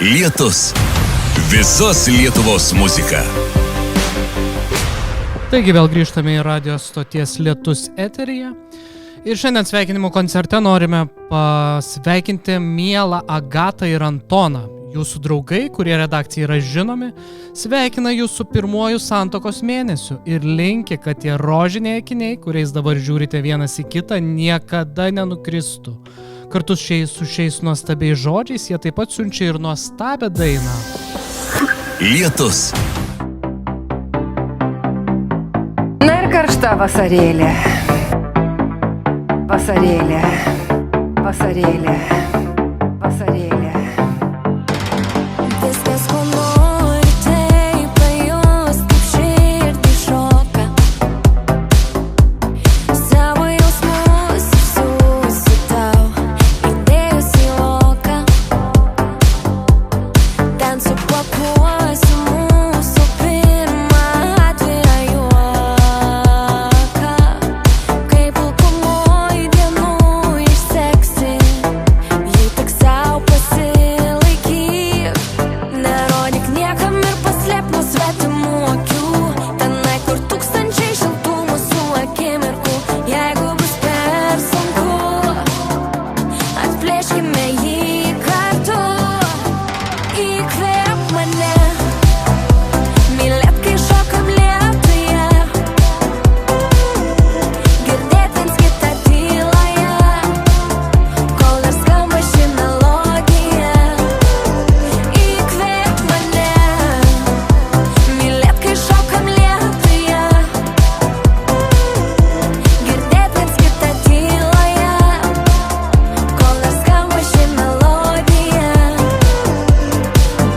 Lietus. Visos Lietuvos muzika. Taigi vėl grįžtame į radio stoties Lietus eteryje. Ir šiandien sveikinimo koncerte norime pasveikinti mielą Agatą ir Antoną. Jūsų draugai, kurie redakcijai yra žinomi, sveikina jūs su pirmuoju santuokos mėnesiu ir linki, kad tie rožiniai akiniai, kuriais dabar žiūrite vienas į kitą, niekada nenukristų. Kartu su šiais nuostabiais žodžiais jie taip pat siunčia ir nuostabią dainą. Lietus. Na ir karšta vasarėlė. Vasarėlė. Vasarėlė. Vasarėlė. Viskas, ko nori, tai pajus, kaip širdį šoka. Savo jausmus išsiųsiu tau, įdėjus į oką. Ten supakuosiu mūsų pirmą atvirą juoką. Kai pilkumoj dienų išseksi, jei tik sau pasilaikyk. Nerodyk niekam ir paslėp nuo svetimų akių. Tenai, kur tūkstančiai šiltų mūsų akimirkų. Jeigu bus per sunku, atplėškime jį kartu. Įkvėp mane, mylėt, kai šokam lietuje. Girdėt viens kitą tyloje, kol dar skamba ši melodija. Įkvėp mane, mylėt, kai šokam lietuje. Girdėt viens kitą tyloje, kol dar skamba ši melodija.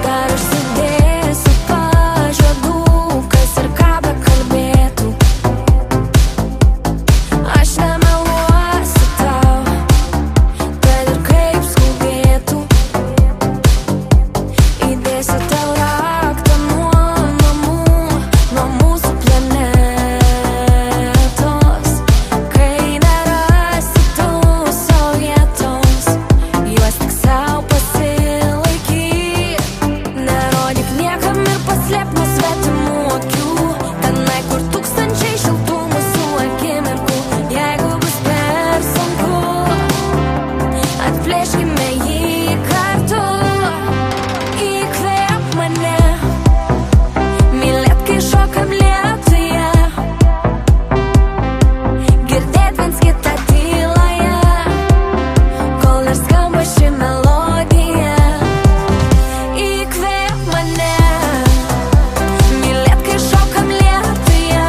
Dar užsidėsiu pažadų, kas ir ką bekalbėtų. Aš nemeluosiu tau, kad ir kaip skubėtų. Įdėsiu tau raktą nuo namų, nuo mūsų planetos. Kai nerasi tu savo vietos, juos tik sau pasilaikyk. Nerodyk niekam ir paslėp nuo svetimų akių. Tenai, kur tūkstančiai šiltų mūsų akimirkų. Jeigu bus per sunku, atplėškime jį kartu. Įkvėp mane, mylėt, kai šokam lietuje. Girdėt viens kitą tyloje, kol dar skamba ši melodija. Įkvėp mane, mylėt, kai šokam lietuje.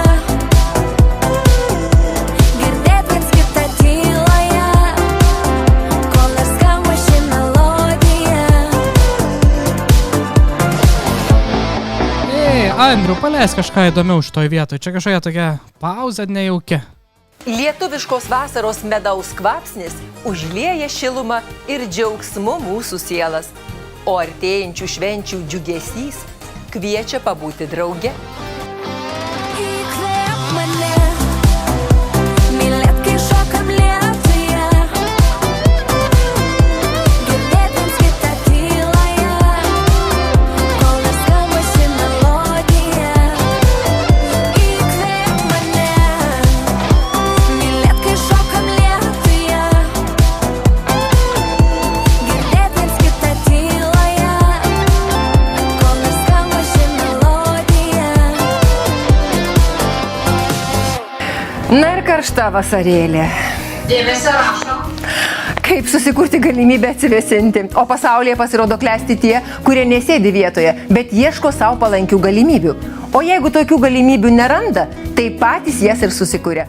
Girdėt viens kitą tyloje, kol dar skamba ši melodija. Ei, Andriu, paleisk kažką įdomiau šitoj vietoj. Čia kažkokia tokia pauzė nejaukia. Lietuviškos vasaros medaus kvapsnis užlieja šilumą ir džiaugsmu mūsų sielas, o artėjančių švenčių džiugesys kviečia pabūti drauge. Įkvėp mane, mylėt, kai šokam lietuje. Girdėt viens kitą tyloje, kol dar skamba ši melodija. Įkvėp mane, mylėt, kai šokam lietuje. Girdėt viens kitą tyloje, kol dar skamba ši melodija. Na ir karšta vasarėlė. Dėmesio rašom. Kaip susikurti galimybę atsivėsinti, o pasaulyje pasirodo klesti tie, kurie nesėdi vietoje, bet ieško savo palankių galimybių. O jeigu tokių galimybių neranda, tai patys jas ir susikuria.